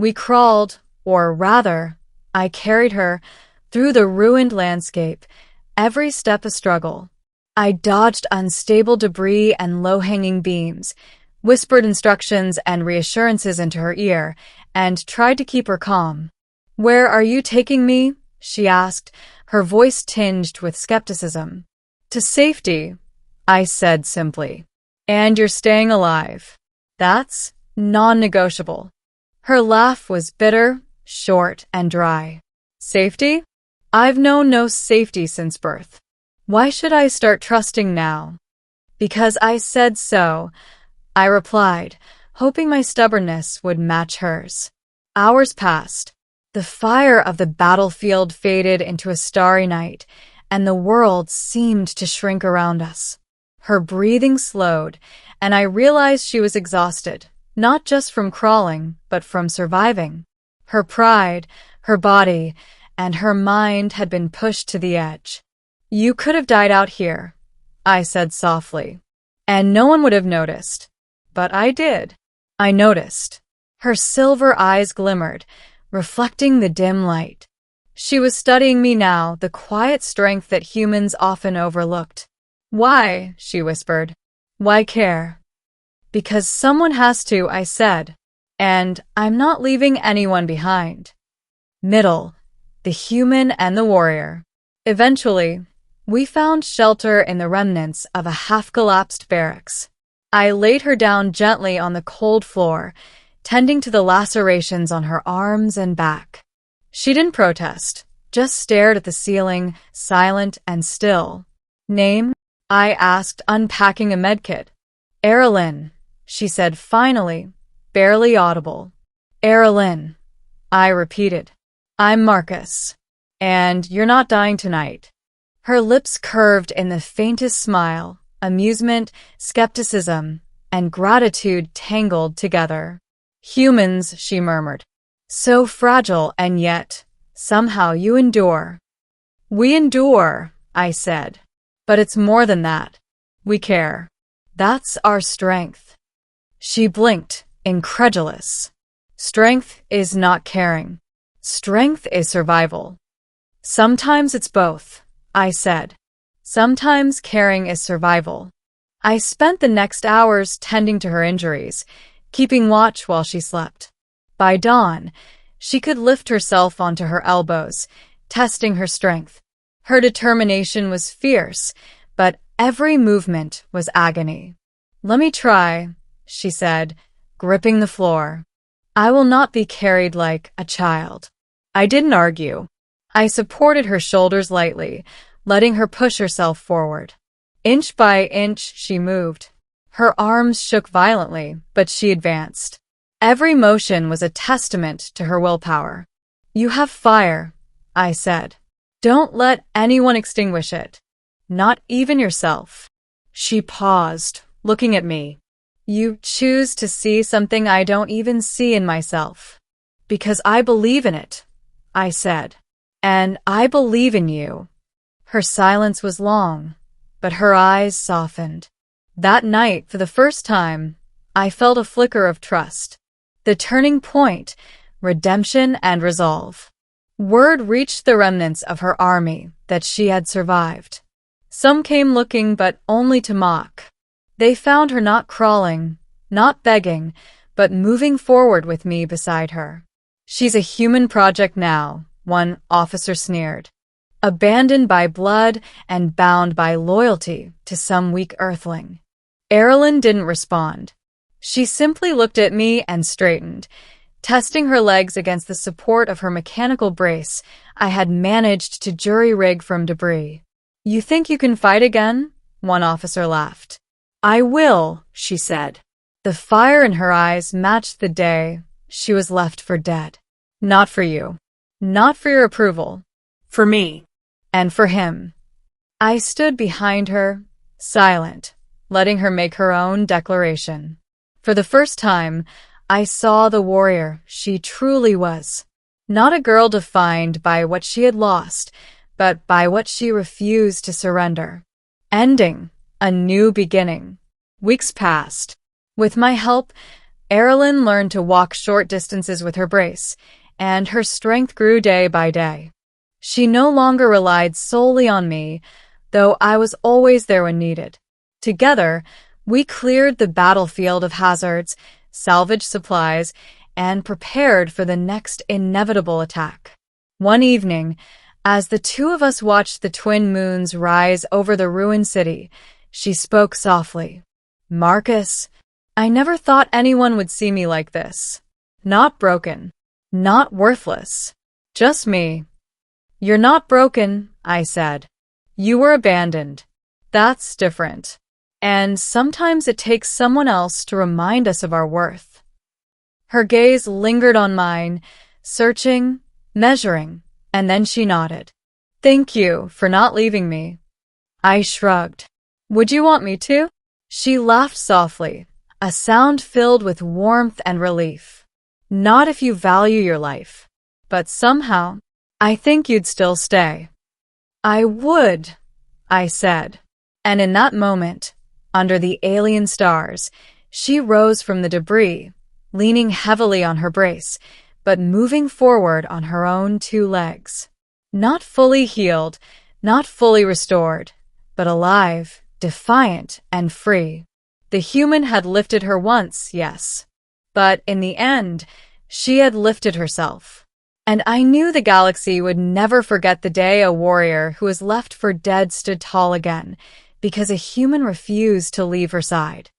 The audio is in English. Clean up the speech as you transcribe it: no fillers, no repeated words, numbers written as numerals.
We crawled, or rather, I carried her, through the ruined landscape, every step a struggle. I dodged unstable debris and low-hanging beams, whispered instructions and reassurances into her ear, and tried to keep her calm. "Where are you taking me?" she asked, her voice tinged with skepticism. "To safety," I said simply. "And you're staying alive. That's non-negotiable." Her laugh was bitter, short, and dry. "Safety? I've known no safety since birth. Why should I start trusting now?" "Because I said so," I replied, hoping my stubbornness would match hers. Hours passed. The fire of the battlefield faded into a starry night, and the world seemed to shrink around us. Her breathing slowed, and I realized she was exhausted, not just from crawling, but from surviving. Her pride, her body, and her mind had been pushed to the edge. "You could have died out here," I said softly, "and no one would have noticed. But I did. I noticed." Her silver eyes glimmered, reflecting the dim light. She was studying me now, the quiet strength that humans often overlooked. "Why?" she whispered. "Why care?" "Because someone has to," I said. "And I'm not leaving anyone behind." Middle, the human and the warrior. Eventually, we found shelter in the remnants of a half-collapsed barracks. I laid her down gently on the cold floor, tending to the lacerations on her arms and back. She didn't protest, just stared at the ceiling, silent and still. "Name?" I asked, unpacking a medkit. "Erilyn," she said finally, barely audible. "Erilyn," I repeated. "I'm Marcus. And you're not dying tonight." Her lips curved in the faintest smile, amusement, skepticism, and gratitude tangled together. "Humans," she murmured. "So fragile, and yet, somehow you endure." "We endure," I said. "But it's more than that. We care. That's our strength." She blinked, incredulous. "Strength is not caring. Strength is survival." "Sometimes it's both," I said. "Sometimes caring is survival." I spent the next hours tending to her injuries, keeping watch while she slept. By dawn, she could lift herself onto her elbows, testing her strength. Her determination was fierce, but every movement was agony. "Let me try," she said, gripping the floor. "I will not be carried like a child." I didn't argue. I supported her shoulders lightly, letting her push herself forward. Inch by inch, she moved. Her arms shook violently, but she advanced. Every motion was a testament to her willpower. "You have fire," I said. "Don't let anyone extinguish it. Not even yourself." She paused, looking at me. "You choose to see something I don't even see in myself." "Because I believe in it," I said. "And I believe in you." Her silence was long, but her eyes softened. That night, for the first time, I felt a flicker of trust. The turning point, redemption and resolve. Word reached the remnants of her army that she had survived. Some came looking, but only to mock. They found her not crawling, not begging, but moving forward with me beside her. "She's a human project now," one officer sneered. "Abandoned by blood and bound by loyalty to some weak earthling." Erilyn didn't respond. She simply looked at me and straightened, testing her legs against the support of her mechanical brace I had managed to jury-rig from debris. "You think you can fight again?" one officer laughed. "I will," she said. The fire in her eyes matched the day she was left for dead. "Not for you. Not for your approval. For me. And for him." I stood behind her, silent, letting her make her own declaration. For the first time, I saw the warrior she truly was. Not a girl defined by what she had lost, but by what she refused to surrender. Ending, a new beginning. Weeks passed. With my help, Erilyn learned to walk short distances with her brace, and her strength grew day by day. She no longer relied solely on me, though I was always there when needed. Together, we cleared the battlefield of hazards, salvaged supplies, and prepared for the next inevitable attack. One evening, as the two of us watched the twin moons rise over the ruined city, she spoke softly. "Marcus, I never thought anyone would see me like this. Not broken, not worthless, just me." "You're not broken," I said. "You were abandoned. That's different. And sometimes it takes someone else to remind us of our worth." Her gaze lingered on mine, searching, measuring, and then she nodded. "Thank you for not leaving me." I shrugged. "Would you want me to?" She laughed softly, a sound filled with warmth and relief. "Not if you value your life. But somehow, I think you'd still stay." "I would," I said. And in that moment, under the alien stars, she rose from the debris, leaning heavily on her brace, but moving forward on her own two legs. Not fully healed, not fully restored, but alive, defiant, and free. The human had lifted her once, yes. But in the end, she had lifted herself. And I knew the galaxy would never forget the day a warrior who was left for dead stood tall again, because a human refused to leave her side.